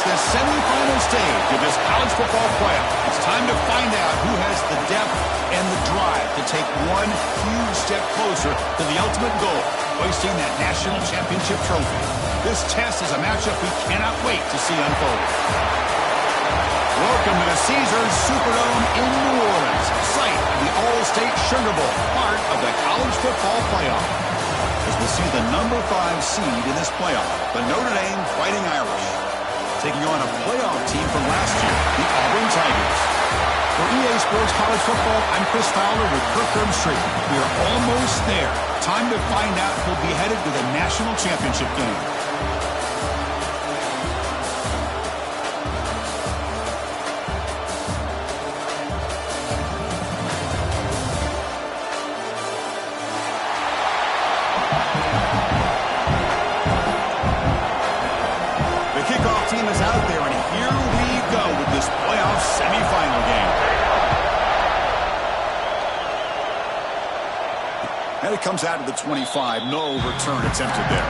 the semifinal stage of this college football playoff. It's time to find out who has the depth and the drive to take one huge step closer to the ultimate goal, hoisting that national championship trophy. This test is a matchup we cannot wait to see unfold. Welcome to the Caesars Superdome in New Orleans, site of the All-State Sugar Bowl, part of the college football playoff. As we see the number 5 seed in this playoff, the Notre Dame Fighting Irish, taking on a playoff team from last year, the Auburn Tigers. For EA Sports College Football, I'm Chris Fowler with Kirk Herbstreit. We are almost there. Time to find out who'll be headed to the national championship game. Team is out there, and here we go with this playoff semifinal game. And it comes out of the 25. No return attempted there.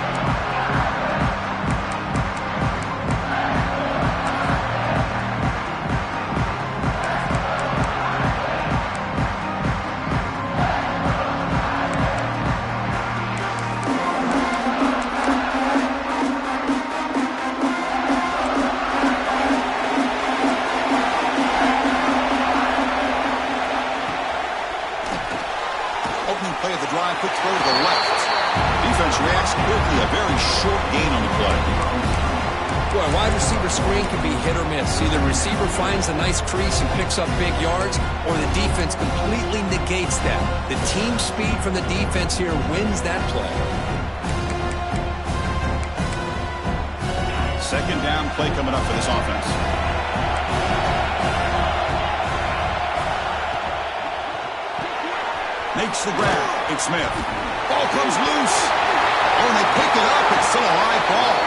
Play of the drive, quick throw to the left. Defense reacts quickly, a very short gain on the play. Boy, a wide receiver screen can be hit or miss. Either the receiver finds a nice crease and picks up big yards, or the defense completely negates that. The team speed from the defense here wins that play. Second down play coming up for this offense. Makes the grab. It's Smith. Ball comes loose. Oh, and they pick it up. It's still a live ball.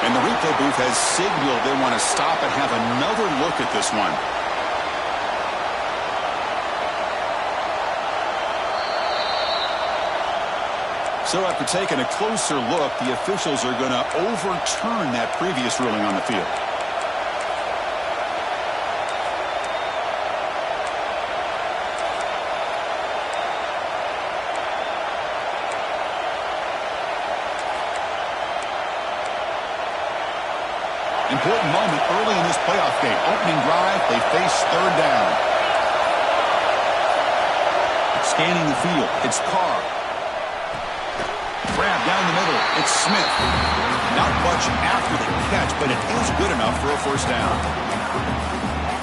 And the replay booth has signaled they want to stop and have another look at this one. So after taking a closer look, the officials are going to overturn that previous ruling on the field. Important moment early in this playoff game. Opening drive, they face third down. Scanning the field, it's Carr. Grab down the middle, it's Smith. Not much after the catch, but it is good enough for a first down.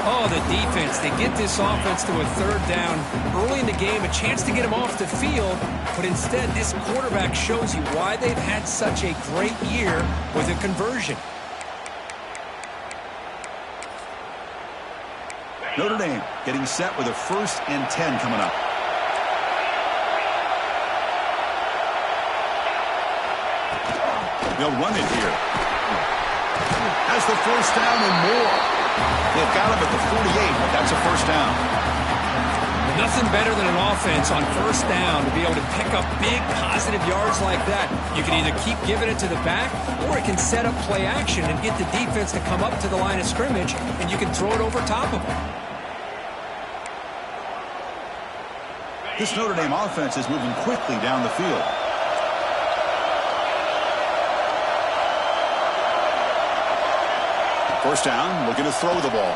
Oh, the defense, they get this offense to a third down early in the game, a chance to get them off the field, but instead this quarterback shows you why they've had such a great year with a conversion. Notre Dame getting set with a 1st and 10 coming up. They'll run it here. Has the first down and more. They've got him at the 48, but that's a first down. Nothing better than an offense on first down to be able to pick up big positive yards like that. You can either keep giving it to the back, or it can set up play action and get the defense to come up to the line of scrimmage, and you can throw it over top of them. This Notre Dame offense is moving quickly down the field. First down, looking to throw the ball.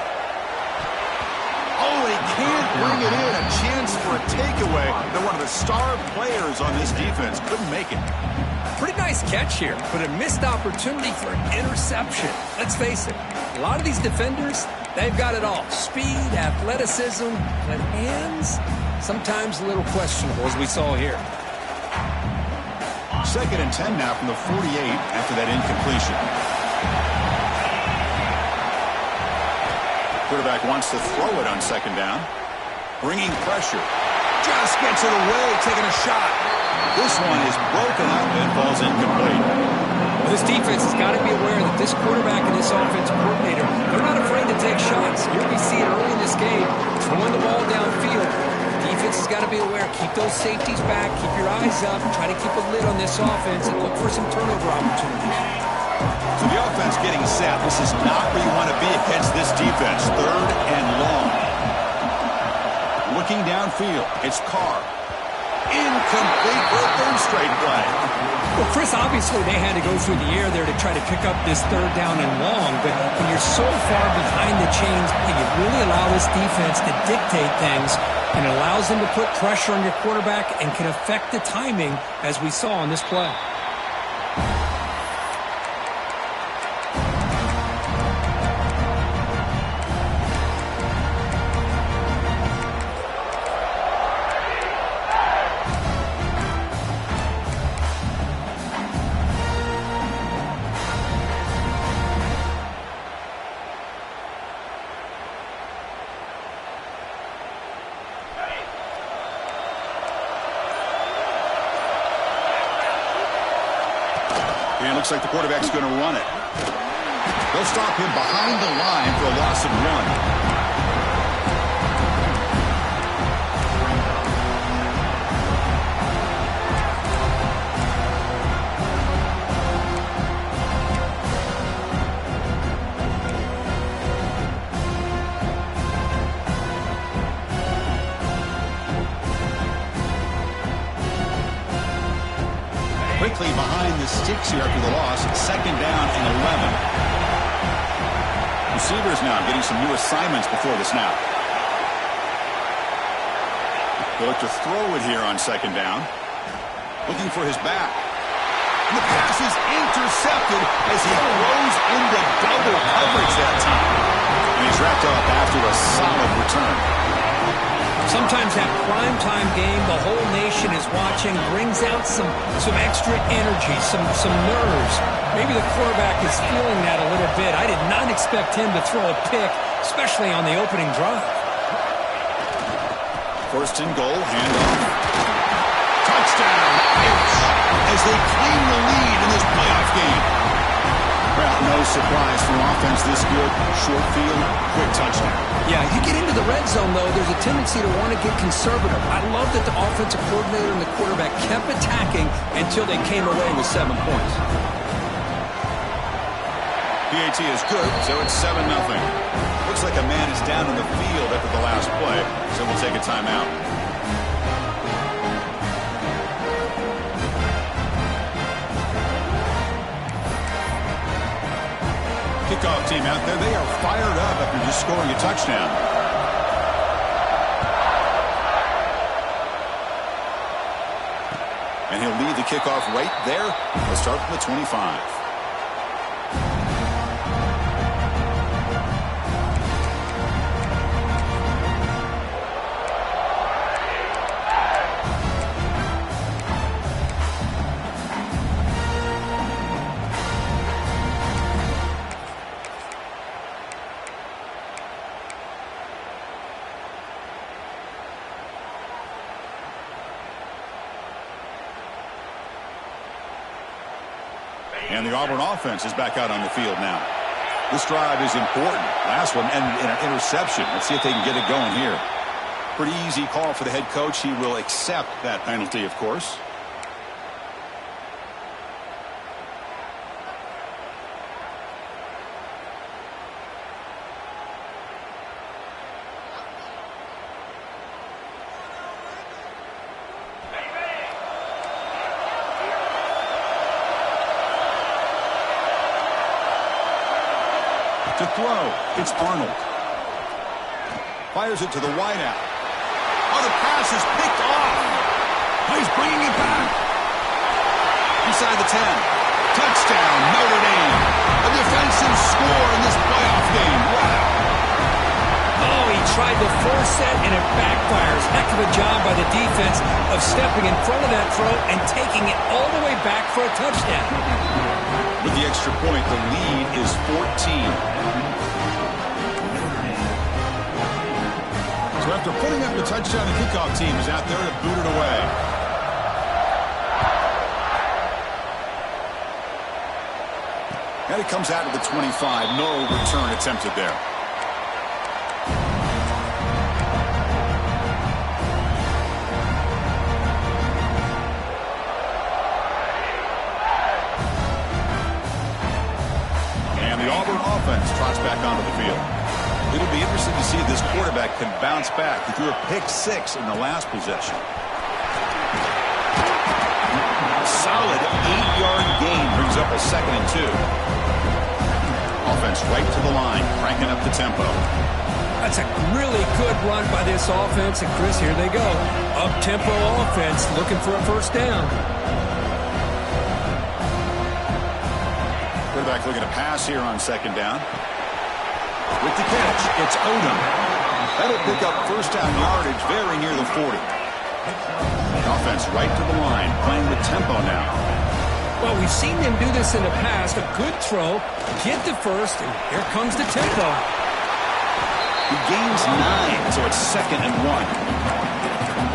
Oh, he can't bring it in. A chance for a takeaway. They're one of the star players on this defense. Couldn't make it. Pretty nice catch here, but a missed opportunity for an interception. Let's face it, a lot of these defenders, they've got it all. Speed, athleticism, but hands, sometimes a little questionable, as we saw here. 2nd and 10 now from the 48 after that incompletion. Quarterback wants to throw it on 2nd down. Bringing pressure. Just gets it away, taking a shot. This one is broken up and falls incomplete. Well, this defense has got to be aware that this quarterback and this offensive coordinator, they're not afraid to take shots. You're going to see it early in this game, throwing the ball downfield. Defense has got to be aware. Keep those safeties back. Keep your eyes up. Try to keep a lid on this offense and look for some turnover opportunities. So the offense getting set. This is not where you want to be against this defense. 3rd and long. Looking downfield. It's Carr. Incomplete for a 3rd straight play. Well, Chris, obviously they had to go through the air there to try to pick up this 3rd down and long, but when you're so far behind the chains, you really allow this defense to dictate things, and it allows them to put pressure on your quarterback and can affect the timing, as we saw on this play. And it looks like the quarterback's going to run it. They'll stop him behind the line for a loss of 1. Quickly behind the sticks here after the loss. 2nd down and 11. Receivers now getting some new assignments before the snap. They'll look to throw it here on 2nd down. Looking for his back. And the pass is intercepted as he throws into double coverage that time. And he's wrapped up after a solid return. Sometimes that primetime game, the whole nation is watching, brings out some extra energy, some nerves. Maybe the quarterback is feeling that a little bit. I did not expect him to throw a pick, especially on the opening drive. 1st and goal, handoff. Touchdown! As they claim the lead in this playoff game. Well, no surprise from offense this good. Short field, quick touchdown. Yeah, you get into the red zone, though, there's a tendency to want to get conservative. I love that the offensive coordinator and the quarterback kept attacking until they came away with 7 points. PAT is good, so it's 7-0. Looks like a man is down in the field after the last play, so we'll take a timeout. Kickoff team out there, they are fired up after just scoring a touchdown. And he'll lead the kickoff right there. Let's start from the 25. And the Auburn offense is back out on the field now. This drive is important. Last one ended in an interception. Let's see if they can get it going here. Pretty easy call for the head coach. He will accept that penalty, of course. To throw, it's Arnold. Fires it to the wideout. Oh, the pass is picked off. Oh, he's bringing it back. Inside the 10. Touchdown, Notre Dame. A defensive score in this playoff game. Wow. Oh, he tried to force that, and it backfires. Heck of a job by the defense of stepping in front of that throw and taking it all the way back for a touchdown. With the extra point, the lead is 14. So after putting up the touchdown, the kickoff team is out there to boot it away. And it comes out of the 25. No return attempted there. can bounce back. He threw a pick-6 in the last possession. Solid 8-yard gain brings up a 2nd and 2. Offense right to the line, cranking up the tempo. That's a really good run by this offense. And, Chris, here they go. Up-tempo offense looking for a first down. Quarterback looking to pass here on 2nd down. With the catch, it's Odom. That'll pick up first down yardage very near the 40. Offense right to the line, playing with tempo now. Well, we've seen them do this in the past. A good throw, get the first, and here comes the tempo. He gains 9, so it's 2nd and 1.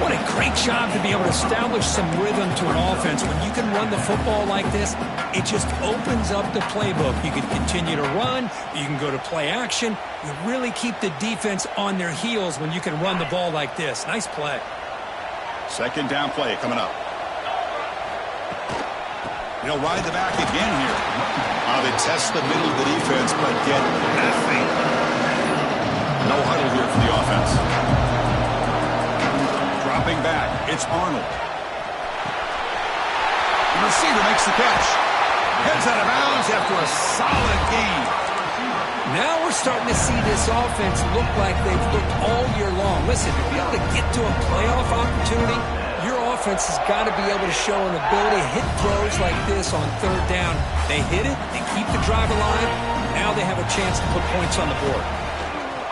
What a great job to be able to establish some rhythm to an offense. When you can run the football like this, it just opens up the playbook. You can continue to run. You can go to play action. You really keep the defense on their heels when you can run the ball like this. Nice play. 2nd down play coming up. He'll ride the back again here. They test the middle of the defense, but get nothing. No huddle here for the offense. Dropping back, it's Arnold. The receiver makes the catch. Heads out of bounds after a solid gain. Now we're starting to see this offense look like they've looked all year long. Listen, to be able to get to a playoff opportunity, your offense has got to be able to show an ability to hit throws like this on 3rd down. They hit it, they keep the drive alive. Now they have a chance to put points on the board.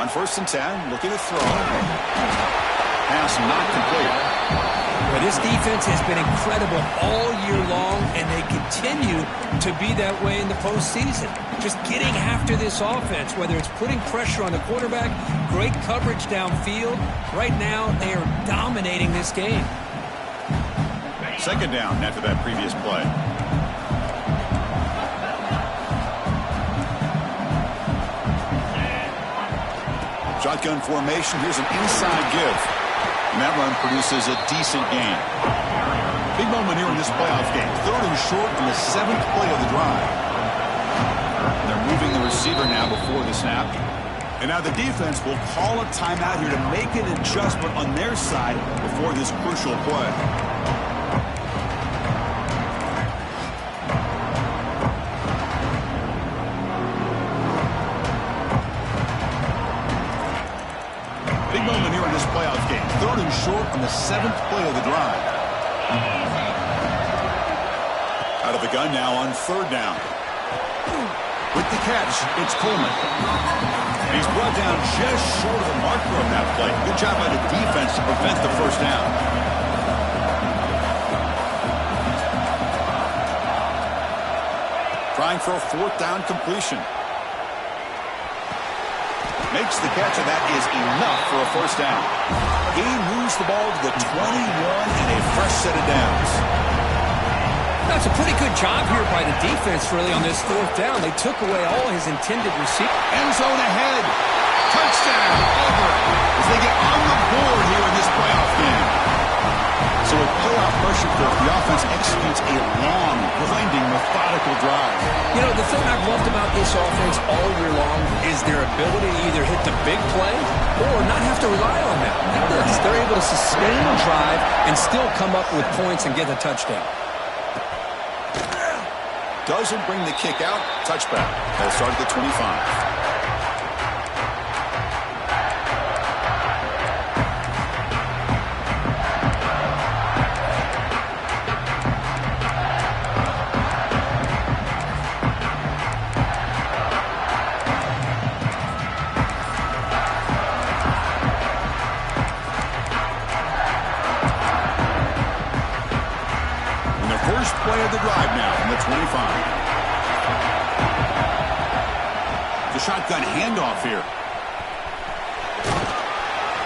On 1st and 10, looking to throw. Pass not complete. Well, this defense has been incredible all year long, and they continue to be that way in the postseason. Just getting after this offense, whether it's putting pressure on the quarterback, great coverage downfield. Right now, they are dominating this game. 2nd down after that previous play. Shotgun formation. Here's an inside give. And that run produces a decent gain. Big moment here in this playoff game. 3rd and short on the 7th play of the drive. And they're moving the receiver now before the snap. And now the defense will call a timeout here to make an adjustment on their side before this crucial play. Big moment here in this playoff game. 3rd and short on the 7th play of the drive. Out of the gun now on 3rd down. With the catch, it's Coleman. He's brought down just short of the marker of that play. Good job by the defense to prevent the first down. Trying for a 4th down completion. Makes the catch, and that is enough for a first down. He moves the ball to the 21 and a fresh set of downs. That's a pretty good job here by the defense, really, on this 4th down. They took away all his intended receivers. End zone ahead. Touchdown. Over as they get on the board here in this playoff game. So with playoff pressure, the offense executes a long, grinding, methodical drive. You know, the thing I've loved about this offense all year long is their ability to either hit the big play or not have to rely on that. Look at this. They're able to sustain the drive and still come up with points and get a touchdown. Doesn't bring the kick out. Touchback. They'll start at the 25. First play of the drive now from the 25. The shotgun handoff here.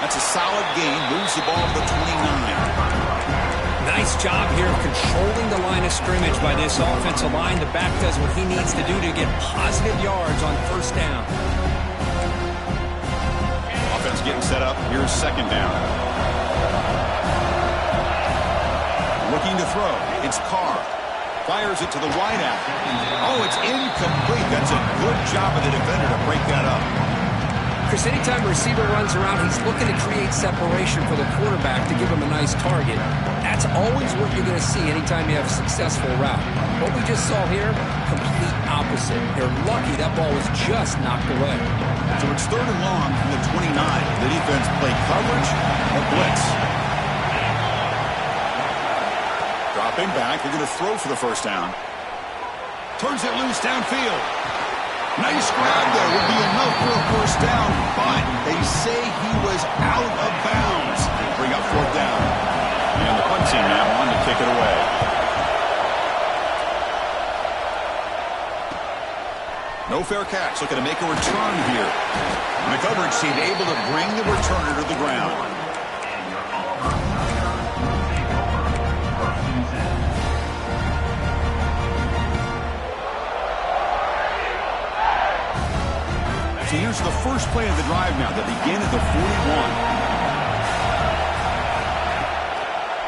That's a solid gain. Moves the ball to the 29. Nice job here of controlling the line of scrimmage by this offensive line. The back does what he needs to do to get positive yards on first down. Offense getting set up. Here's 2nd down. Looking to throw. It's Carr. Fires it to the wideout. Oh, it's incomplete. That's a good job of the defender to break that up. Chris, anytime a receiver runs around, he's looking to create separation for the quarterback to give him a nice target. That's always what you're going to see anytime you have a successful route. What we just saw here, complete opposite. They're lucky that ball was just knocked away. So it's 3rd and long from the 29. The defense play coverage or blitz. Dropping back, they're going to throw for the first down. Turns it loose downfield. Nice grab there. Would be enough for a first down, but they say he was out of bounds. Bring up 4th down. And the punt team now on to kick it away. No fair catch. Looking to make a return here. And the coverage team able to bring the returner to the ground. So here's the first play of the drive now. They begin at the 41.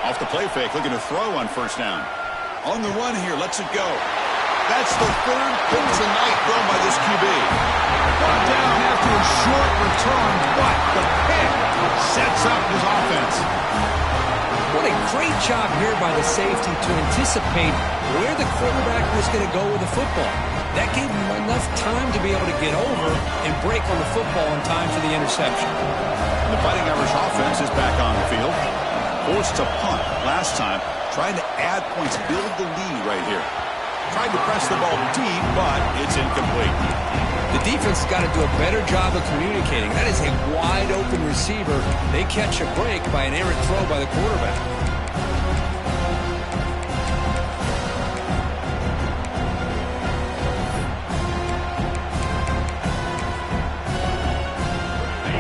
Off the play fake, looking to throw on first down. On the run here, lets it go. That's the 3rd pick tonight thrown by this QB. Brought down after a short return, but the pick sets up his offense. What a great job here by the safety to anticipate where the quarterback was going to go with the football. That gave him enough time to be able to get over and break on the football in time for the interception. And the Fighting Irish offense is back on the field. Forced to punt last time, trying to add points, build the lead right here. Tried to press the ball deep, but it's incomplete. The defense has got to do a better job of communicating. That is a wide-open receiver. They catch a break by an errant throw by the quarterback.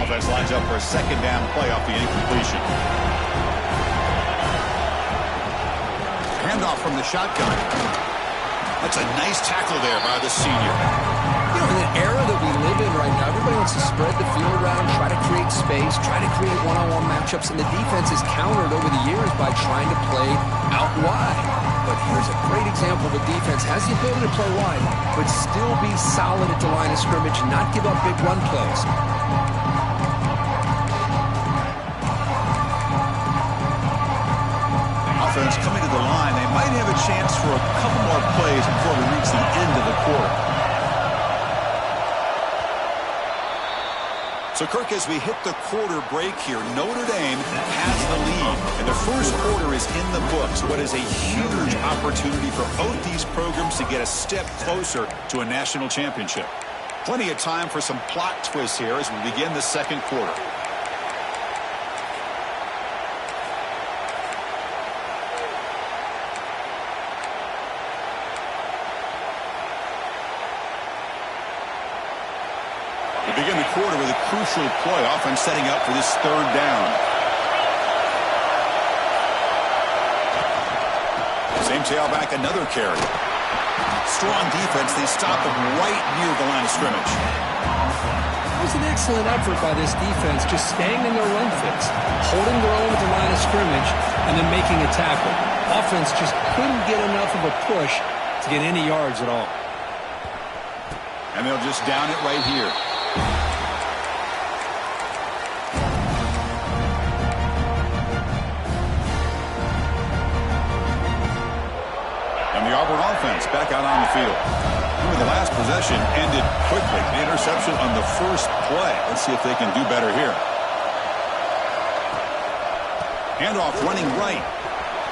Offense lines up for a 2nd down play off the incompletion. Handoff from the shotgun. That's a nice tackle there by the senior. You know, in the era that we live in right now, everybody wants to spread the field around, try to create space, try to create one-on-one matchups, and the defense is countered over the years by trying to play out wide. But here's a great example of a defense has the ability to play wide, but still be solid at the line of scrimmage and not give up big run plays. Offense coming to the line. They might have a chance for a couple more plays before we reach the end of the quarter. So, Kirk, as we hit the quarter break here, Notre Dame has the lead. And the first quarter is in the books. What is a huge opportunity for both these programs to get a step closer to a national championship. Plenty of time for some plot twists here as we begin the 2nd quarter. Begin the quarter with a crucial play, offense setting up for this 3rd down. Same tailback, another carry. Strong defense, they stop them right near the line of scrimmage. It was an excellent effort by this defense, just staying in their run fits, holding their own at the line of scrimmage, and then making a tackle. Offense just couldn't get enough of a push to get any yards at all. And they'll just down it right here. And the Auburn offense back out on the field. Remember, the last possession ended quickly. The interception on the first play. Let's see if they can do better here. Handoff running right.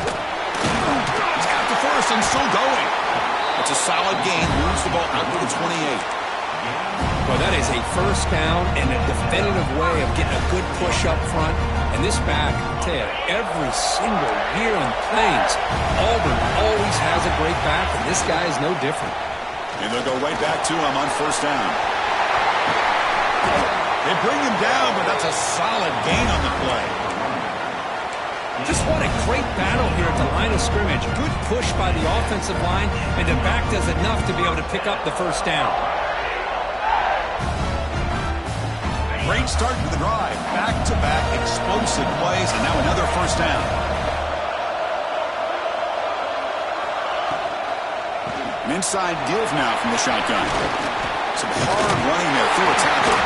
It's out to first and still going. It's a solid gain. Moves the ball out to the 28. Well, that is a first down and a definitive way of getting a good push up front. And this back, I tell you, every single year in Plains, Auburn always has a great back, and this guy is no different. And they'll go right back to him on first down. They bring him down, but that's a solid gain on the play. Just what a great battle here at the line of scrimmage. Good push by the offensive line, and the back does enough to be able to pick up the first down. Great start to the drive. Back-to-back explosive plays, and now another first down. An inside give now from the shotgun. Some hard running there through a tackle.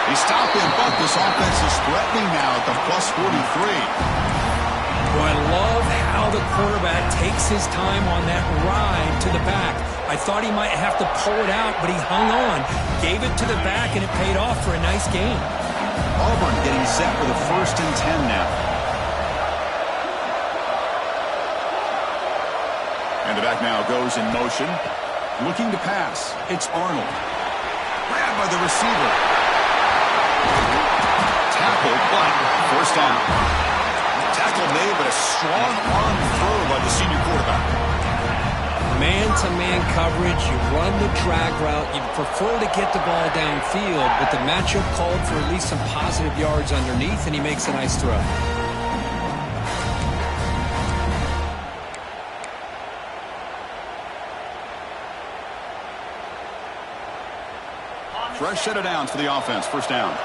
He stopped him, but this offense is threatening now at the plus 43. Well, I love how the quarterback takes his time on that ride to the back. I thought he might have to pull it out, but he hung on, gave it to the back, and it paid off for a nice gain. Auburn getting set for the 1st and 10 now. And the back now goes in motion. Looking to pass. It's Arnold. Grabbed by the receiver. Tackled, but 1st down. Tackle made, but a strong arm throw by the senior quarterback. Man-to-man coverage, you run the drag route. You prefer to get the ball downfield, but the matchup called for at least some positive yards underneath, and he makes a nice throw. Fresh set of downs for the offense. 1st down.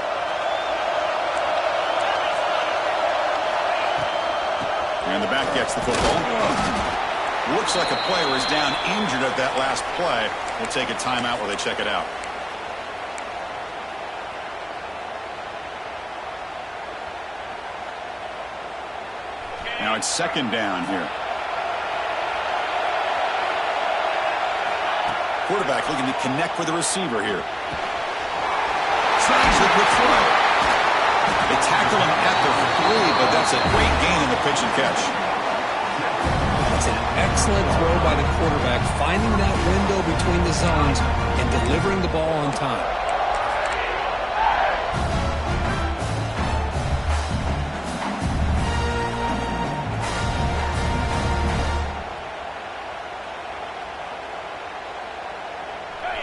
And the back gets the football. Looks like a player is down injured at that last play. We'll take a timeout while they check it out. Now it's 2nd down here. Quarterback looking to connect with the receiver here. Tries it with throw. They tackle him at the 3, but that's a great gain in the pitch and catch. That's an excellent throw by the quarterback, finding that window between the zones and delivering the ball on time.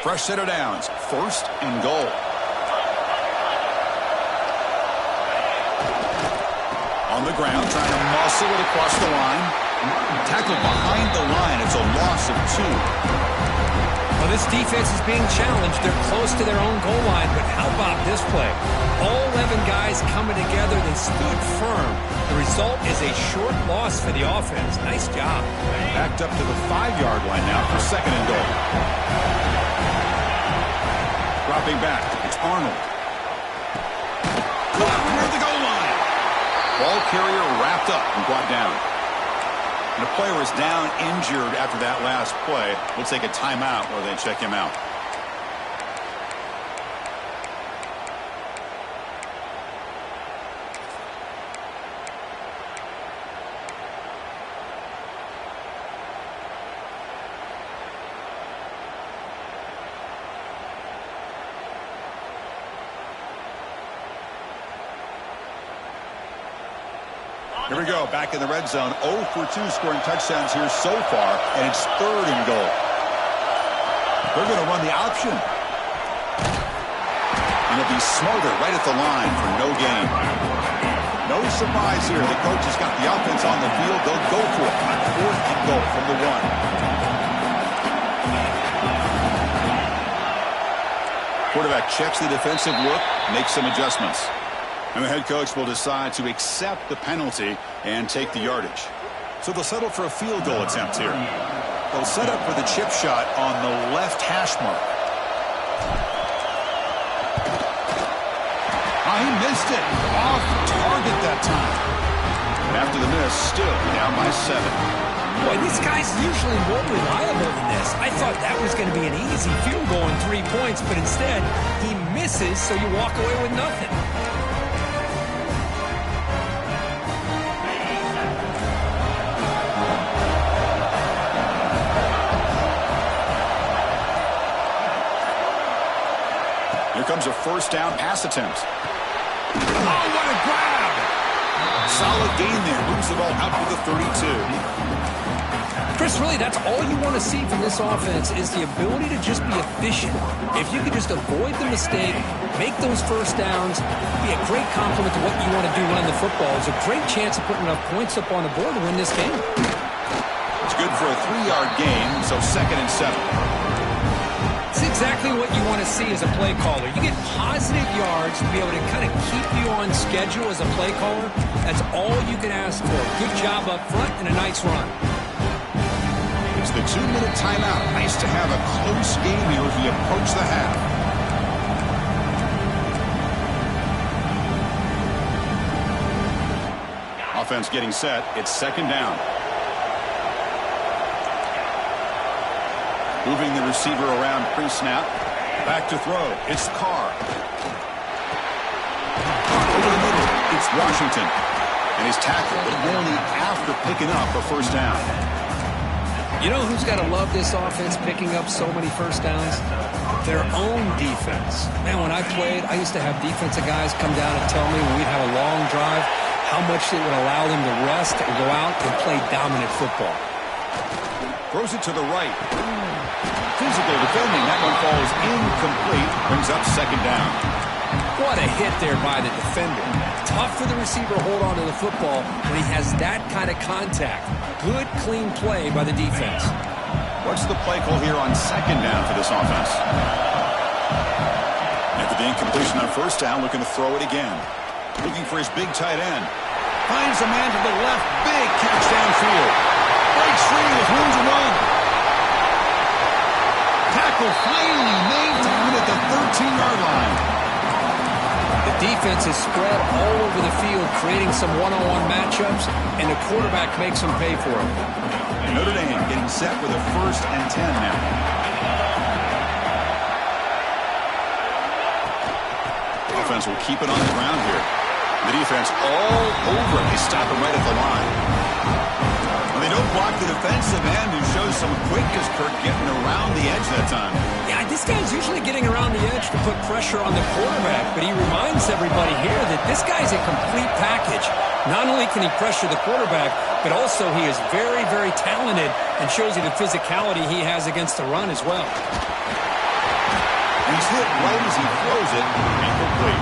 Fresh set of downs. 1st and goal. On the ground, trying to muscle it across the line. Tackled behind the line. It's a loss of 2. Well, this defense is being challenged. They're close to their own goal line, but how about this play? All 11 guys coming together. They stood firm. The result is a short loss for the offense. Nice job. Backed up to the 5-yard line now for 2nd and goal. Dropping back. It's Arnold. Caught near the goal line. Ball carrier wrapped up and brought down. And the player is down injured after that last play. We'll take a timeout while they check him out. Here we go, back in the red zone. 0 for 2 scoring touchdowns here so far, and it's 3rd and goal. They're going to run the option. And it'll be smarter right at the line for no gain. No surprise here. The coach has got the offense on the field. They'll go for it. 4th and goal from the 1. Quarterback checks the defensive look, makes some adjustments. And the head coach will decide to accept the penalty and take the yardage. So they'll settle for a field goal attempt here. They'll set up for the chip shot on the left hash mark. He missed it. Off target that time. And after the miss, still down by 7. Boy, this guy's usually more reliable than this. I thought that was going to be an easy field goal and 3 points, but instead, he misses, so you walk away with nothing. Here comes a 1st down pass attempt. Oh, what a grab! Solid gain there. Moves the ball out to the 32. Chris, really, that's all you want to see from this offense is the ability to just be efficient. If you could just avoid the mistake, make those 1st downs, be a great compliment to what you want to do running the football. It's a great chance of putting enough points up on the board to win this game. It's good for a 3-yard gain, so 2nd and 7. It's exactly what you want to see as a play caller. You get positive yards to be able to kind of keep you on schedule as a play caller. That's all you can ask for. Good job up front and a nice run. It's the 2-minute timeout. Nice to have a close game here as we approach the half. Offense getting set. It's second down. Moving the receiver around pre-snap. Back to throw. It's Carr. Over the middle. It's Washington. And he's tackled, but only after picking up a first down. You know who's got to love this offense picking up so many first downs? Their own defense. Man, when I played, I used to have defensive guys come down and tell me when we'd have a long drive how much it would allow them to rest and go out and play dominant football. Throws it to the right. Physical defending. That one falls incomplete. Brings up second down. What a hit there by the defender. Tough for the receiver to hold on to the football when he has that kind of contact. Good, clean play by the defense. What's the play call here on second down for this offense? After the incompletion on first down, looking to throw it again. Looking for his big tight end. Finds a man to the left. Big catch downfield. Breaks free with room to run. Tackle finally made down at the 13-yard line. The defense is spread all over the field, creating some one-on-one matchups, and the quarterback makes them pay for it. And Notre Dame getting set with a 1st and 10 now. Offense will keep it on the ground here. The defense all over it. They stop him right at the line. Well, they don't block the defensive end, who shows some quickness, Kirk, getting around the edge that time. Yeah, this guy's usually getting around the edge to put pressure on the quarterback, but he reminds everybody here that this guy's a complete package. Not only can he pressure the quarterback, but also he is very, very talented and shows you the physicality he has against the run as well. And he's hit right as he throws it. Incomplete.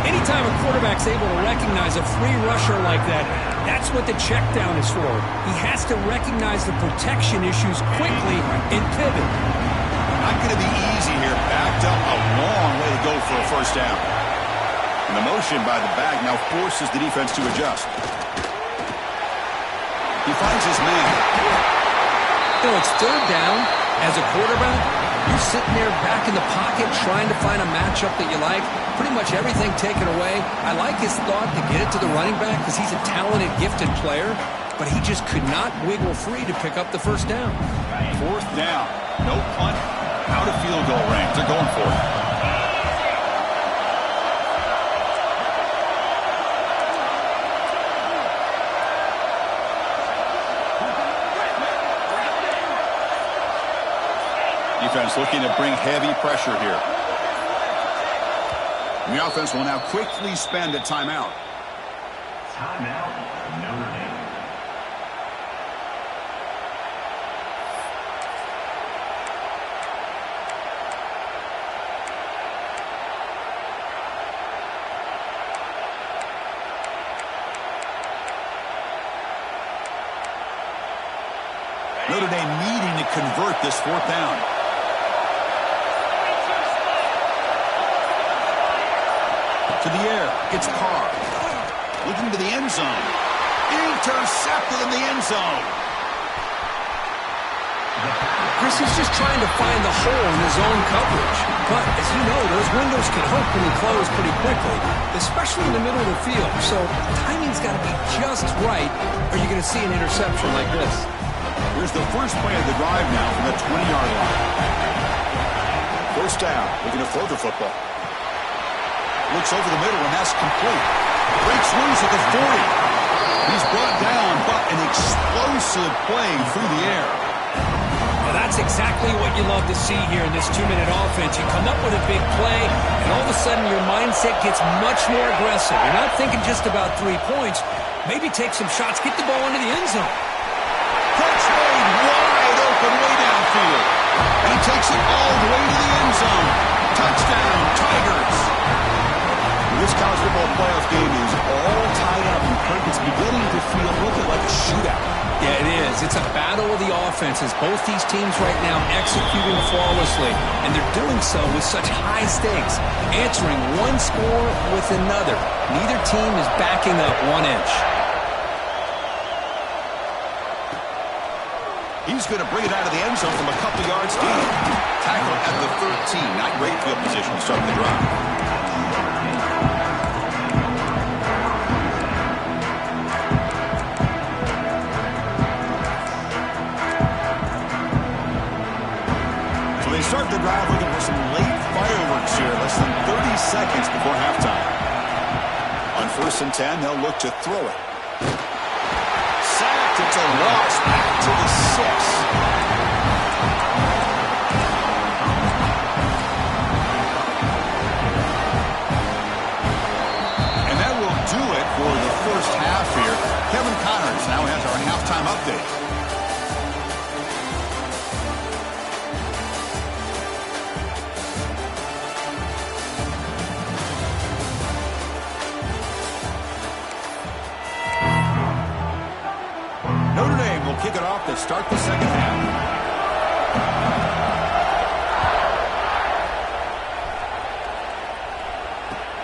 Anytime a quarterback's able to recognize a free rusher like that, that's what the check down is for. He has to recognize the protection issues quickly and pivot. Not going to be easy here. Backed up a long way to go for a first down. And the motion by the back now forces the defense to adjust. He finds his man. You know, it's third down. As a quarterback, you're sitting there back in the pocket trying to find a matchup that you like. Pretty much everything taken away. I like his thought to get it to the running back because he's a talented, gifted player, but he just could not wiggle free to pick up the first down. 4th down. No punt. Out of field goal range. They're going for it. Defense looking to bring heavy pressure here. And the offense will now quickly spend a timeout. Timeout, Notre Dame. Notre Dame needing to convert this 4th down. To the air, it's Carr. Looking to the end zone. Intercepted in the end zone. Chris is just trying to find the hole in his own coverage. But, as you know, those windows can open and close pretty quickly, especially in the middle of the field. So, timing's got to be just right, or you're going to see an interception like this. Here's the first play of the drive now from the 20-yard line. First down, looking to throw the football. Looks over the middle, and that's complete. Breaks loose at the 40. He's brought down, but an explosive play through the air. Well, that's exactly what you love to see here in this 2-minute offense. You come up with a big play, and all of a sudden your mindset gets much more aggressive. You're not thinking just about 3 points. Maybe take some shots, get the ball into the end zone. Catch made wide open way downfield. And he takes it all the way to the end zone. Touchdown, Tigers. This college football playoff game is all tied up, and Kirk, it's beginning to feel a little bit like a shootout. Yeah, it is. It's a battle of the offenses. Both these teams right now executing flawlessly, and they're doing so with such high stakes, answering one score with another. Neither team is backing up 1 inch. He's going to bring it out of the end zone from a couple yards deep. Tackle at the 13. Not great field position to start the drive. first and 10, they'll look to throw it. Sacked. It's a loss back to the 6. For the first half here, Kevin Connors now has our halftime update. Notre Dame will kick it off to start the second half.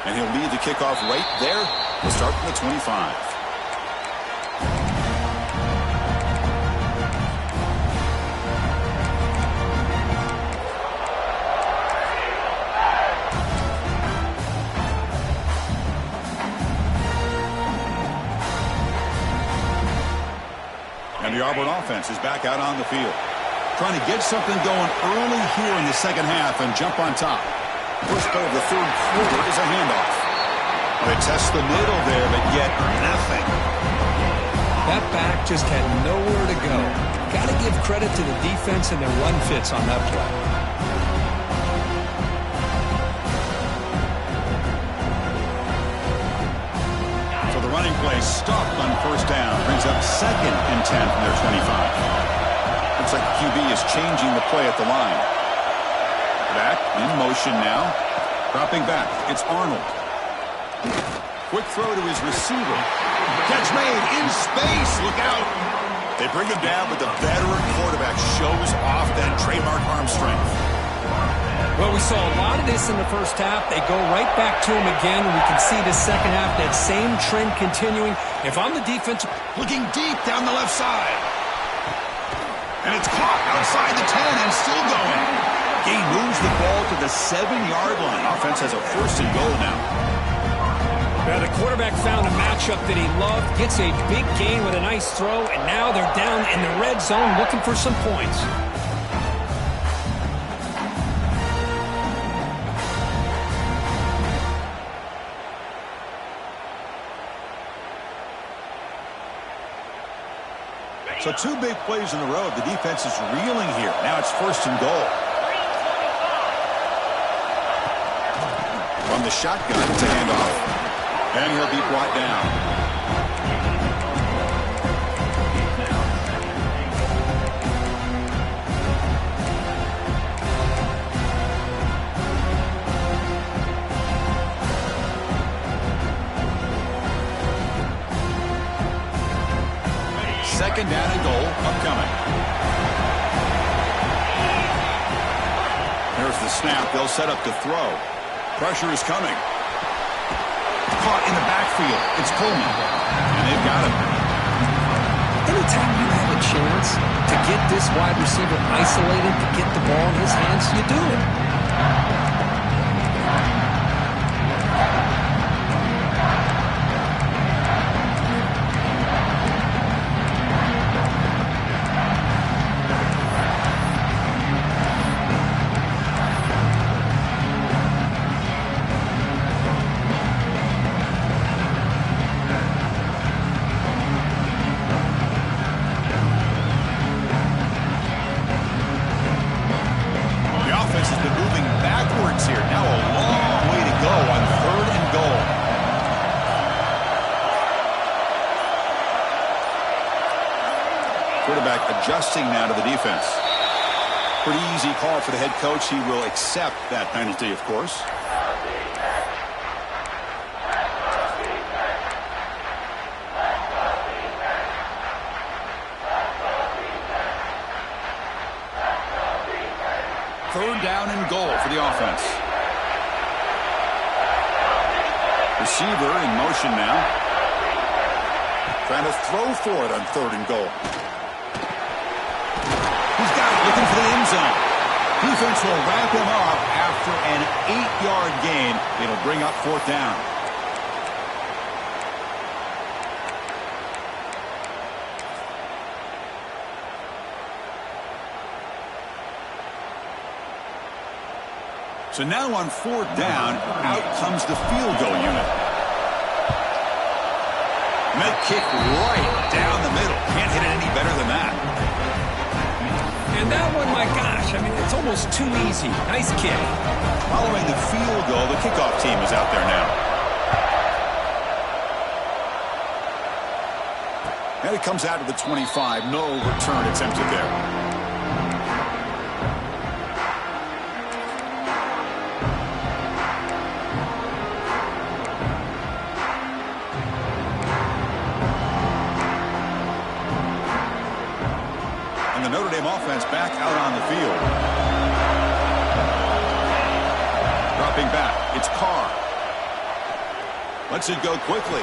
And he'll lead the kickoff right there. We'll start from the 25. And the Auburn offense is back out on the field. Trying to get something going early here in the second half and jump on top. First play of the third quarter is a handoff. They test the middle there, but yet nothing. That back just had nowhere to go. Got to give credit to the defense and their run fits on that play. So the running play stopped on first down. Brings up second and 10 from their 25. Looks like the QB is changing the play at the line. Back in motion now. Dropping back. It's Arnold. Quick throw to his receiver. Catch made in space. Look out. They bring him down, but the veteran quarterback shows off that trademark arm strength. Well, we saw a lot of this in the first half. They go right back to him again, and we can see the second half, that same trend continuing. If I'm the defense, looking deep down the left side. And it's caught outside the 10 and still going. He moves the ball to the 7-yard line. Offense has a first and goal now. Well, the quarterback found a matchup that he loved, gets a big gain with a nice throw, and now they're down in the red zone looking for some points. So 2 big plays in a row. The defense is reeling here. Now it's first and goal. From the shotgun, it's a handoff. And he'll be brought down. Second down and goal upcoming. There's the snap. They'll set up to throw. Pressure is coming. Caught in the backfield. It's Coleman. And they've got him. Anytime you have a chance to get this wide receiver isolated, to get the ball in his hands, you do it. Adjusting now to the defense. Pretty easy call for the head coach. He will accept that penalty, of course. Third down and goal for the offense. Receiver in motion now. Trying to throw for it on third and goal. Looking for the end zone. Defense will wrap him up after an 8-yard gain. It'll bring up fourth down. So now on fourth down, out comes the field goal unit. And that kick right down the middle. Can't hit it any better than that. And that one, my gosh, I mean, it's almost too easy. Nice kick. Following the field goal, the kickoff team is out there now. And it comes out to the 25. No return attempted there. And the Notre Dame offense back out on the field. Dropping back. It's Carr. Lets it go quickly.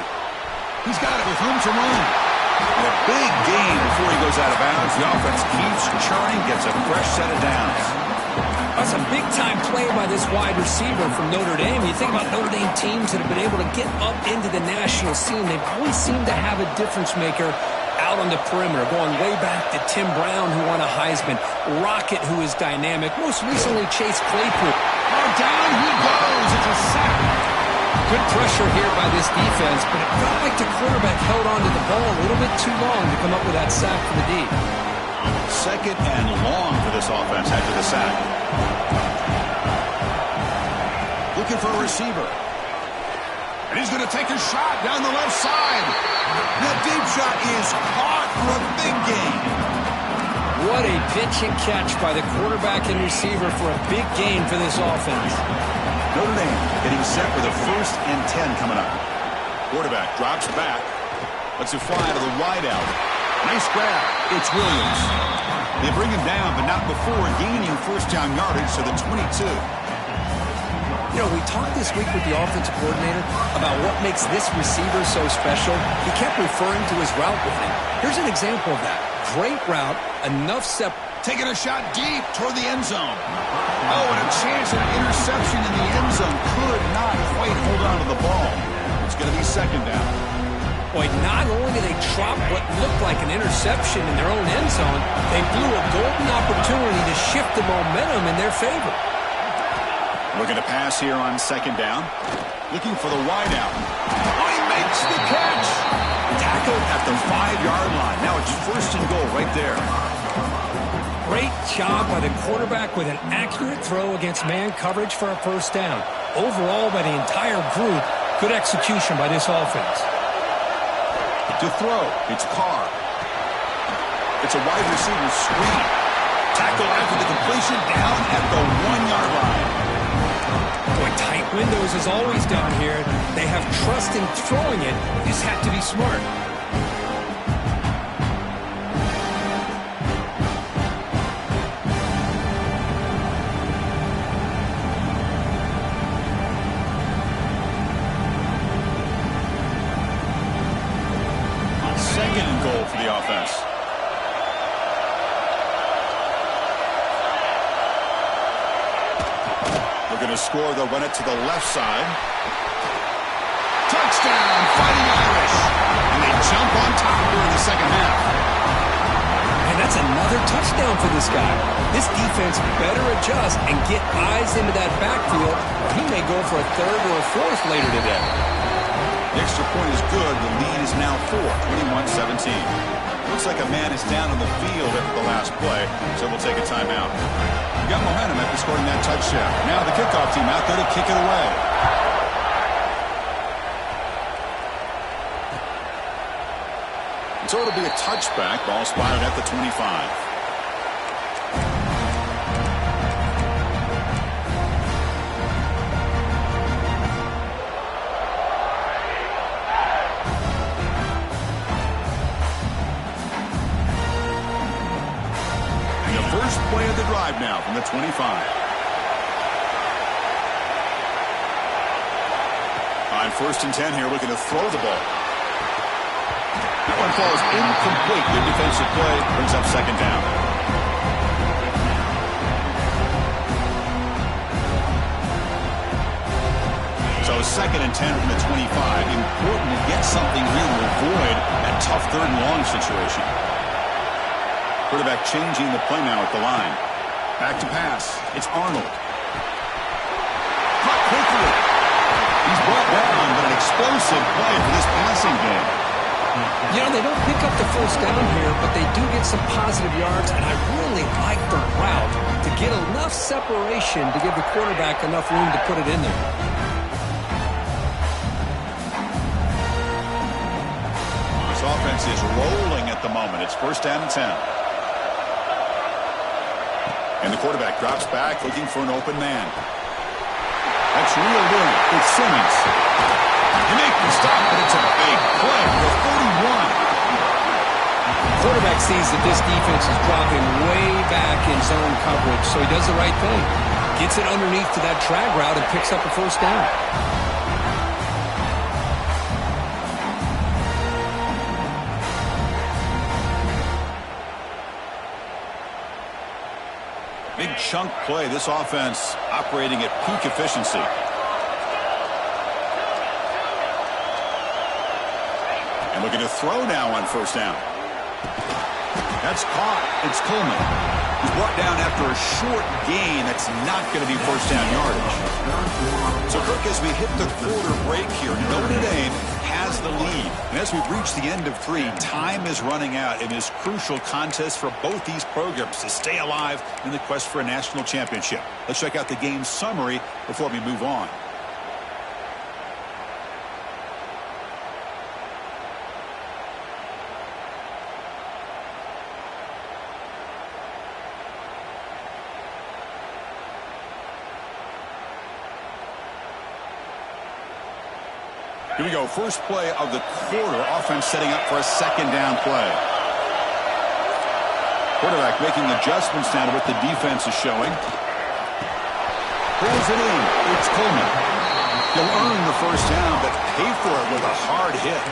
He's got it with room to run. And a big gain before he goes out of bounds. The offense keeps churning, gets a fresh set of downs. That's a big-time play by this wide receiver from Notre Dame. You think about Notre Dame teams that have been able to get up into the national scene. They've always seemed to have a difference maker out on the perimeter, going way back to Tim Brown, who won a Heisman, Rocket, who is dynamic, most recently Chase Claypool. Oh, down he goes. It's a sack. Good pressure here by this defense, but it felt like the quarterback held on to the ball a little bit too long to come up with that sack for the D. Second and long for this offense after the sack. Looking for a receiver. And he's going to take a shot down the left side. That deep shot is caught for a big gain. What a pitch and catch by the quarterback and receiver for a big gain for this offense. Notre Dame getting set for the 1st and 10 coming up. Quarterback drops back. Lets it fly to the wideout. Nice grab. It's Williams. They bring him down, but not before gaining first down yardage to the 22. You know, we talked this week with the offensive coordinator about what makes this receiver so special. He kept referring to his route running. Here's an example of that. Great route, enough taking a shot deep toward the end zone. Oh, and a chance at an interception in the end zone. Could not quite hold on to the ball. It's going to be second down. Boy, not only did they drop what looked like an interception in their own end zone, they blew a golden opportunity to shift the momentum in their favor. Looking to pass here on second down. Looking for the wideout. Oh, he makes the catch. Tackled at the 5-yard line. Now it's first and goal right there. Great job by the quarterback with an accurate throw against man coverage for a first down. Overall, by the entire group, good execution by this offense. To throw, it's Carr. It's a wide receiver screen. Tackle after the completion down at the 1-yard line. Boy, tight windows as always down here. They have trust in throwing it. You just have to be smart. Second and goal for the offense. Looking to score, they'll run it to the left side. Touchdown, Fighting Irish. And they jump on top during the second half. And that's another touchdown for this guy. This defense better adjust and get eyes into that backfield, or he may go for a third or a fourth later today. The extra point is good. The lead is now 4, 21-17. Looks like a man is down on the field after the last play, so we'll take a timeout. We got momentum after scoring that touchdown. Now the kickoff team out there to kick it away. So it'll be a touchback. Ball spotted at the 25. Play of the drive now from the 25. On first and 10 here, looking to throw the ball. That one falls incomplete. Good defensive play brings up second down. So second and 10 from the 25. Important to get something here to avoid that tough third and long situation. Quarterback changing the play now at the line. Back to pass. It's Arnold. Caught quickly. He's brought down, but an explosive play for this passing game. the first down here, but they do get some positive yards, and I really like the route to get enough separation to give the quarterback enough room to put it in there. This offense is rolling at the moment. It's first down and 10. And the quarterback drops back looking for an open man. That's reeled in. It's Simmons. He makes the stop, but it's a big play for 41. The quarterback sees that this defense is dropping way back in zone coverage, so he does the right thing. Gets it underneath to that drag route and picks up a first down. Big chunk play. This offense operating at peak efficiency. And looking to throw now on first down. That's caught. It's Coleman. He's brought down after a short gain. That's not going to be first down yardage. So, Kirk, as we hit the quarter break here, Notre Dame has the lead. And as we've reached the end of 3, time is running out in this crucial contest for both these programs to stay alive in the quest for a national championship. Let's check out the game summary before we move on. Here we go. First play of the quarter. Offense setting up for a second down play. Quarterback making adjustments now to what the defense is showing. Pulls it in. It's Coleman. He'll earn the first down, but pay for it with a hard hit.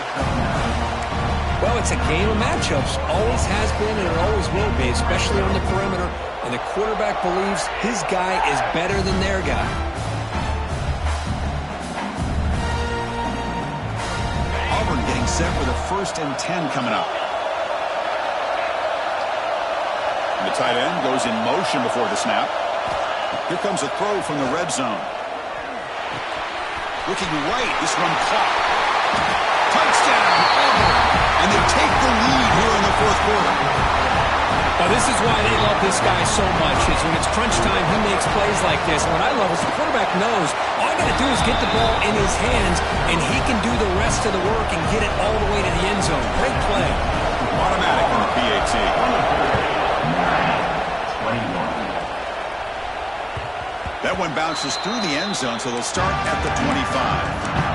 Well, it's a game of matchups. Always has been and it always will be, especially on the perimeter. And the quarterback believes his guy is better than their guy. Getting set for the first and 10 coming up. And the tight end goes in motion before the snap. Here comes a throw from the red zone. Looking right, this one caught. Touchdown, Auburn. And they take the lead here in the fourth quarter. Well, this is why they love this guy so much, is when it's crunch time, he makes plays like this. And what I love is the quarterback knows all I got to do is get the ball in his hands, and he can do the rest of the work and get it all the way to the end zone. Great play. Automatic on the PAT. 21. That one bounces through the end zone, so they'll start at the 25.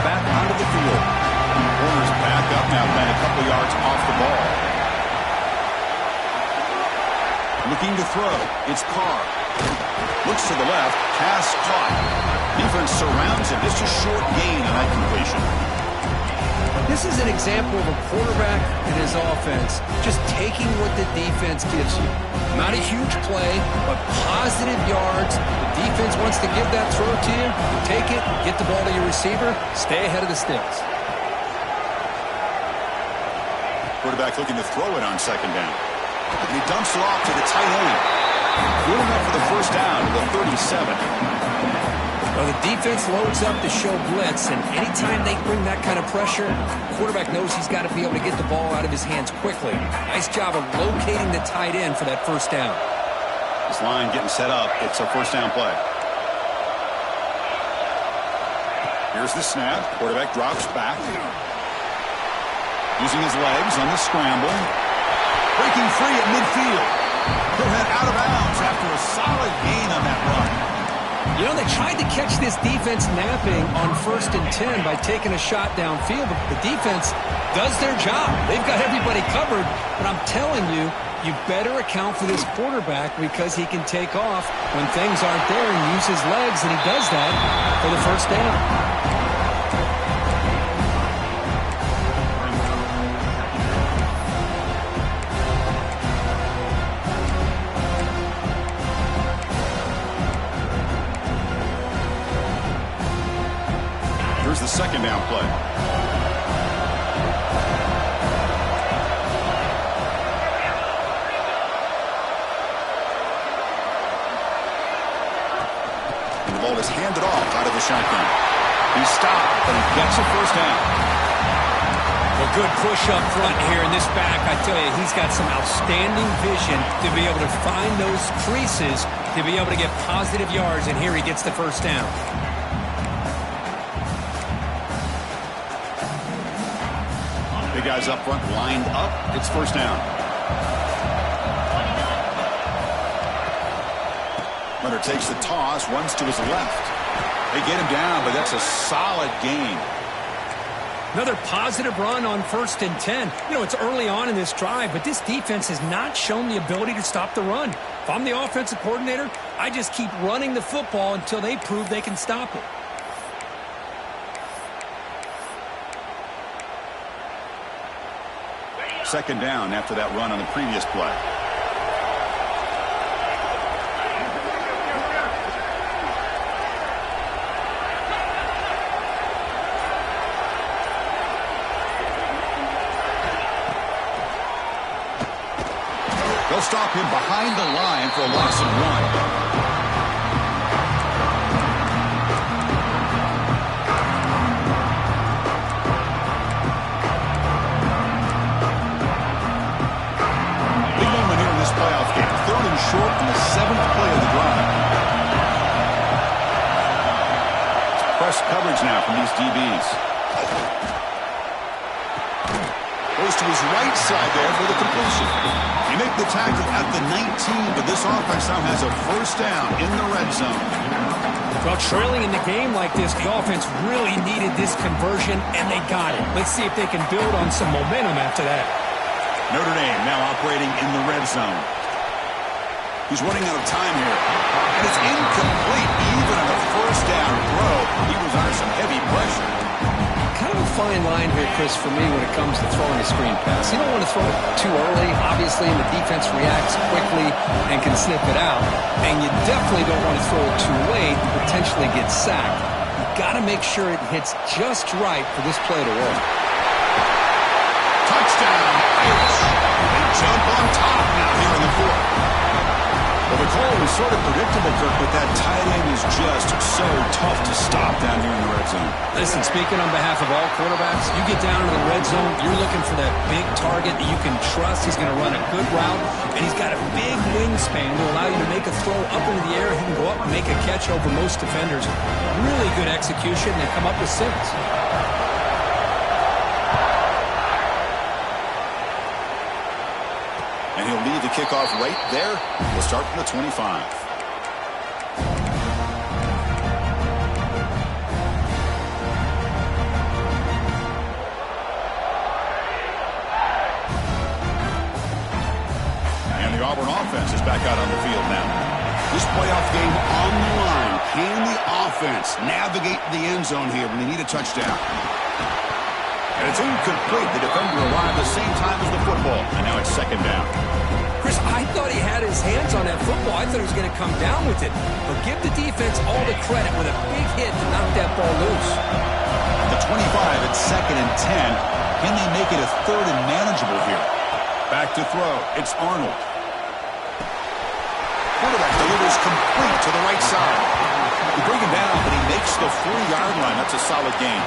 Back onto the field. Corners back up now, playing a couple yards off the ball. Looking to throw. It's Carr. Looks to the left. Pass caught. Defense surrounds him. Just a short gain on that completion. This is an example of a quarterback and his offense just taking what the defense gives you. Not a huge play, but positive yards. The defense wants to give that throw to you. You take it, get the ball to your receiver, stay ahead of the sticks. Quarterback looking to throw it on second down. And he dumps it off to the tight end. Good enough for the first down to the 37. Well, the defense loads up to show blitz, and anytime they bring that kind of pressure, the quarterback knows he's got to be able to get the ball out of his hands quickly. Nice job of locating the tight end for that first down. This line getting set up. It's a first down play. Here's the snap. Quarterback drops back. Using his legs on the scramble. Breaking free at midfield. He'll head out of bounds after a solid gain on that run. You know, they tried to catch this defense napping on first and 10 by taking a shot downfield, but the defense does their job. They've got everybody covered, but I'm telling you, you better account for this quarterback because he can take off when things aren't there and use his legs, and he does that for the first down. The second down play. ball is handed off out of the shotgun. He stopped, but he gets a first down. A good push up front here in this back. I tell you, he's got some outstanding vision to be able to find those creases, to be able to get positive yards, and here he gets the first down. Big guys up front lined up. It's first down. Runner takes the toss, runs to his left. They get him down, but that's a solid gain. Another positive run on 1st and 10. You know, it's early on in this drive, but this defense has not shown the ability to stop the run. If I'm the offensive coordinator, I just keep running the football until they prove they can stop it. Second down after that run on the previous play. They'll stop him behind the line for a loss of 1. Short in the 7th play of the drive. It's press coverage now from these DBs. Goes to his right side there for the completion. He made the tackle at the 19, but this offense now has a first down in the red zone. Well, trailing in the game like this, the offense really needed this conversion, and they got it. Let's see if they can build on some momentum after that. Notre Dame now operating in the red zone. He's running out of time here. And it's incomplete. Even on the first down throw, he was under some heavy pressure. Kind of a fine line here, Chris, for me when it comes to throwing a screen pass. You don't want to throw it too early, obviously, and the defense reacts quickly and can sniff it out. And you definitely don't want to throw it too late and potentially get sacked. You've got to make sure it hits just right for this play to work. Touchdown, Irish. They jump on top now here in the 4th. Well, the call was sort of predictable, Kirk, but that tight end is just so tough to stop down here in the red zone. Listen, speaking on behalf of all quarterbacks, you get down into the red zone, you're looking for that big target that you can trust. He's going to run a good route, and he's got a big wingspan to allow you to make a throw up into the air. He can go up and make a catch over most defenders. Really good execution. They come up with 6. And he'll leave the kickoff right there. We'll start from the 25. And the Auburn offense is back out on the field now. This playoff game on the line. Can the offense navigate the end zone here when they need a touchdown? And it's incomplete. The defender arrived the same time as the football. And now it's second down. Chris, I thought he had his hands on that football. I thought he was going to come down with it. But give the defense all the credit with a big hit to knock that ball loose. The 25 at 2nd and 10. Can they make it a 3rd and manageable here? Back to throw. It's Arnold. Quarterback delivers complete to the right side. They bring him down, but he makes the 4-yard line. That's a solid gain.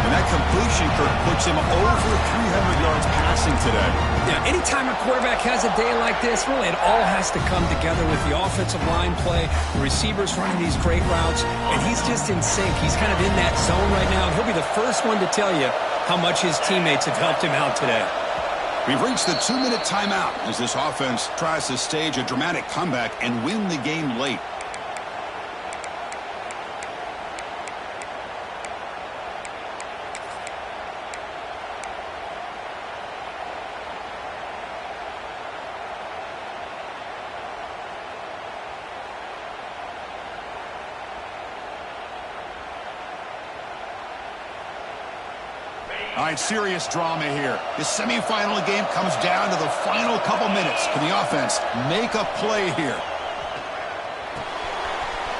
And that completion, Kirk, puts him over 300 yards passing today. Yeah, anytime a quarterback has a day like this, really it all has to come together with the offensive line play, the receivers running these great routes, and he's just in sync. He's kind of in that zone right now, and he'll be the first one to tell you how much his teammates have helped him out today. We've reached the 2-minute timeout as this offense tries to stage a dramatic comeback and win the game late. All right, serious drama here. The semifinal game comes down to the final couple minutes. Can the offense make a play here?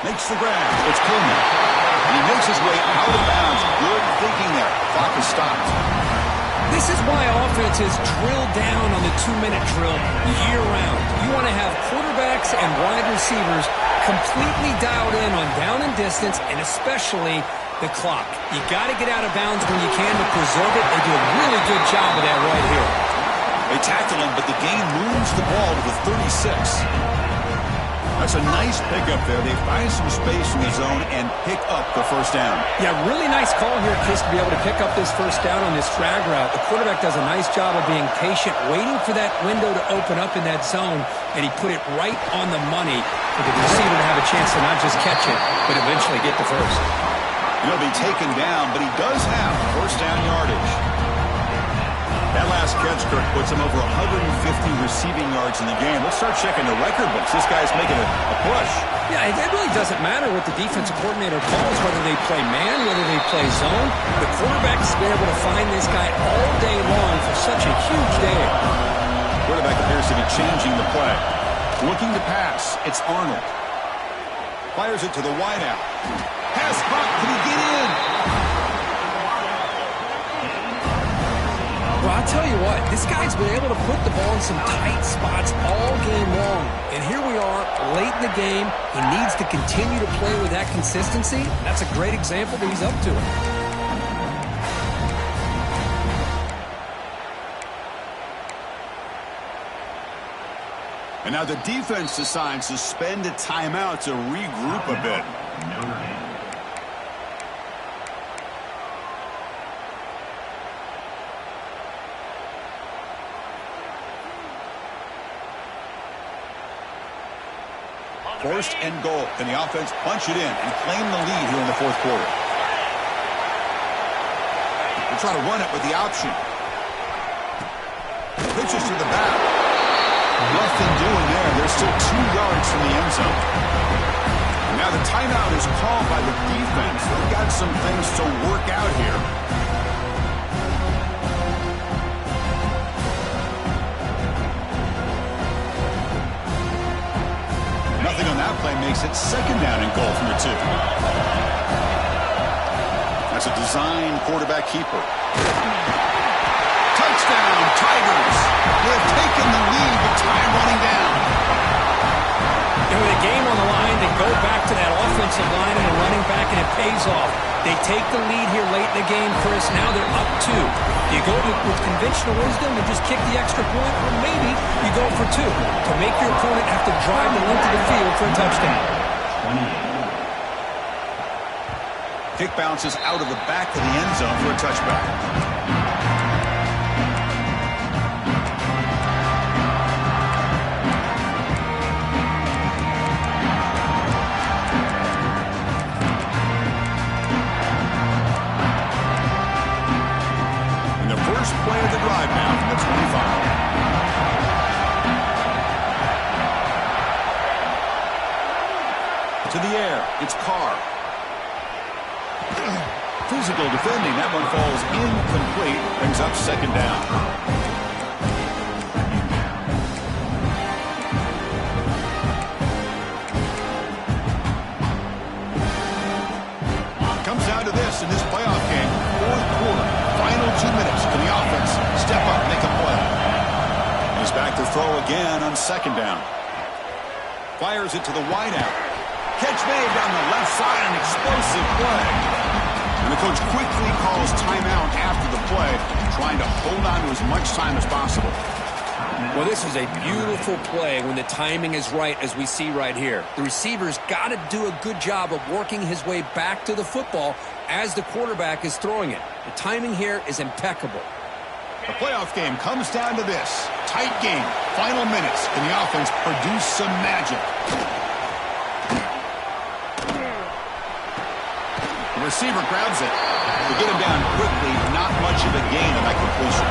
Makes the grab. It's Coleman. And he makes his way out of bounds. Good thinking there. Clock is stopped. This is why offenses drill down on the 2-minute drill year-round. You want to have quarterbacks and wide receivers completely dialed in on down and distance, and especially the clock. You got to get out of bounds when you can to preserve it. They do a really good job of that right here. They tackle him, but the gain moves the ball to the 36. That's a nice pickup there. They find some space in the zone and pick up the first down. Yeah, really nice call here, Chris, to be able to pick up this first down on this drag route. The quarterback does a nice job of being patient, waiting for that window to open up in that zone, and he put it right on the money for the receiver to have a chance to not just catch it, but eventually get the first. He'll be taken down, but he does have first down yardage. That last catch, Kirk, puts him over 150 receiving yards in the game. Let's start checking the record books. This guy's making a push. Yeah, it really doesn't matter what the defensive coordinator calls, whether they play man, whether they play zone. The quarterback's been able to find this guy all day long for such a huge day. Quarterback appears to be changing the play. Looking to pass. It's Arnold. Fires it to the wideout. Pass caught. Can he get in? Well, I'll tell you what, this guy's been able to put the ball in some tight spots all game long. And here we are, late in the game. He needs to continue to play with that consistency. That's a great example that he's up to it. And now the defense decides to spend a timeout to regroup a bit. First and goal. Can the offense punch it in and claim the lead here in the fourth quarter? They'll try to run it with the option. Pitches to the back. Nothing doing there. They're still 2 yards from the end zone. Now the timeout is called by the defense. They've got some things to work out here. Nothing on that play makes it second down and goal from the 2. That's a design quarterback keeper. Touchdown, Tigers. They have taken the lead with time running down. And with a game on the line, they go back to that offensive line and a running back, and it pays off. They take the lead here late in the game, Chris. Now they're up 2. Do you go with conventional wisdom and just kick the extra point, or maybe you go for 2 to make your opponent have to drive the length of the field for a touchdown? Kick bounces out of the back of the end zone for a touchback. First play of the drive now from the 25. To the air, it's Carr. Physical defending, that one falls incomplete, brings up second down. Comes down to this in this playoff game, fourth quarter. Final 2 minutes. Can the offense step up, make a play? He's back to throw again on second down. Fires it to the wideout. Catch made down the left side, an explosive play. And the coach quickly calls timeout after the play, trying to hold on to as much time as possible. Well, this is a beautiful play when the timing is right, as we see right here. The receiver's got to do a good job of working his way back to the football as the quarterback is throwing it. The timing here is impeccable. The playoff game comes down to this. Tight game. Final minutes. Can the offense produce some magic? The receiver grabs it. To get him down quickly, not much of a gain on that completion.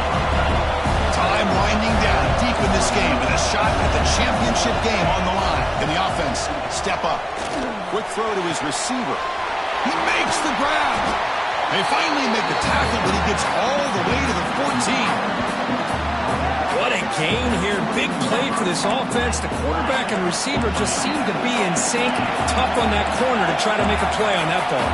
Time winding down deep in this game, and a shot at the championship game on the line. Can the offense step up? Quick throw to his receiver. He makes the grab. They finally make the tackle, but he gets all the way to the 14. What a gain here. Big play for this offense. The quarterback and receiver just seem to be in sync. Tough on that corner to try to make a play on that ball.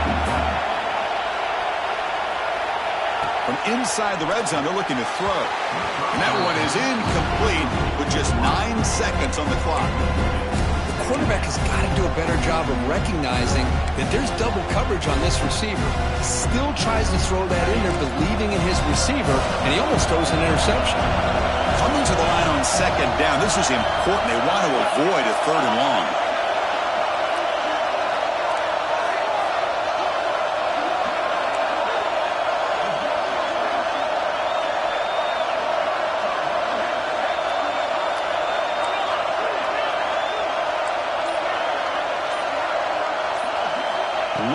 From inside the red zone, they're looking to throw. And that one is incomplete with just 9 seconds on the clock. The quarterback has got to do a better job of recognizing that there's double coverage on this receiver. Still tries to throw that in there, believing in his receiver, and he almost throws an interception. Coming to the line on second down, this is important. They want to avoid a third and long.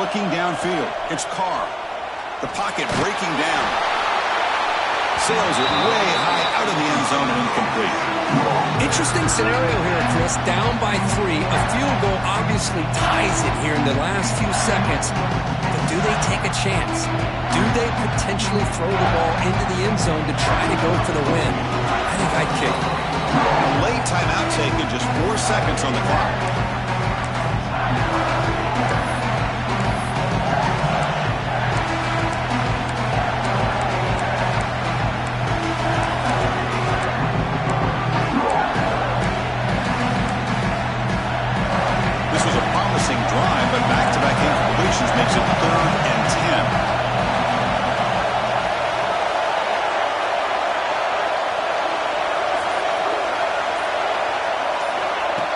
Looking downfield, it's Carr. The pocket breaking down. Sails it way high out of the end zone and incomplete. Interesting scenario here, Chris. Down by 3. A field goal obviously ties it here in the last few seconds. But do they take a chance? Do they potentially throw the ball into the end zone to try to go for the win? I think I'd kick it. A late timeout taken, just 4 seconds on the clock. Drive, but back-to-back incompletions makes it 3rd and 10.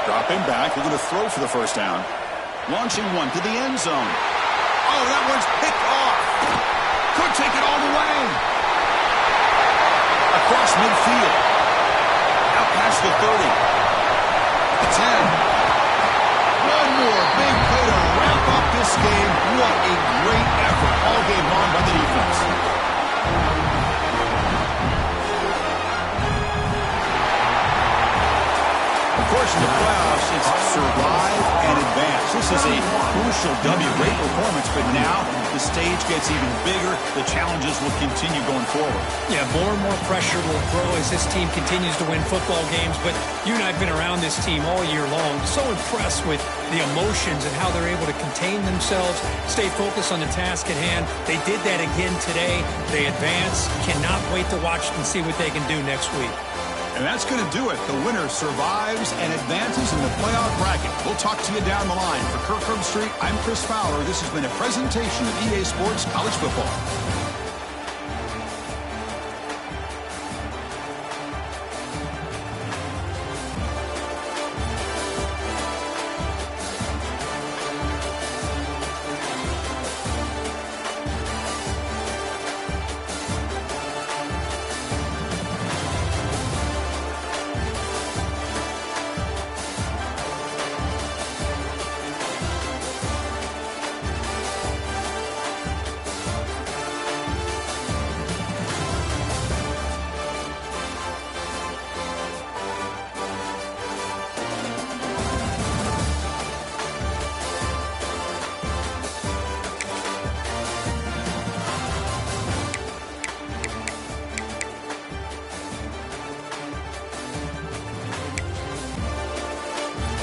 Dropping back, they're going to throw for the first down. Launching one to the end zone. Oh, that one's picked off. Could take it all the way. Across midfield. Out past the 30. The 10. One more big play to wrap up this game. What a great effort all game long by the defense. Of course, in the playoffs, it's survive and advance. This is a crucial W. Great performance, but now the stage gets even bigger. The challenges will continue going forward. Yeah, more and more pressure will grow as this team continues to win football games. But you and I have been around this team all year long. So impressed with the emotions and how they're able to contain themselves, stay focused on the task at hand. They did that again today. They advance. Cannot wait to watch and see what they can do next week. And that's going to do it. The winner survives and advances in the playoff bracket. We'll talk to you down the line. For Kirk Herbstreit, I'm Chris Fowler. This has been a presentation of EA Sports College Football.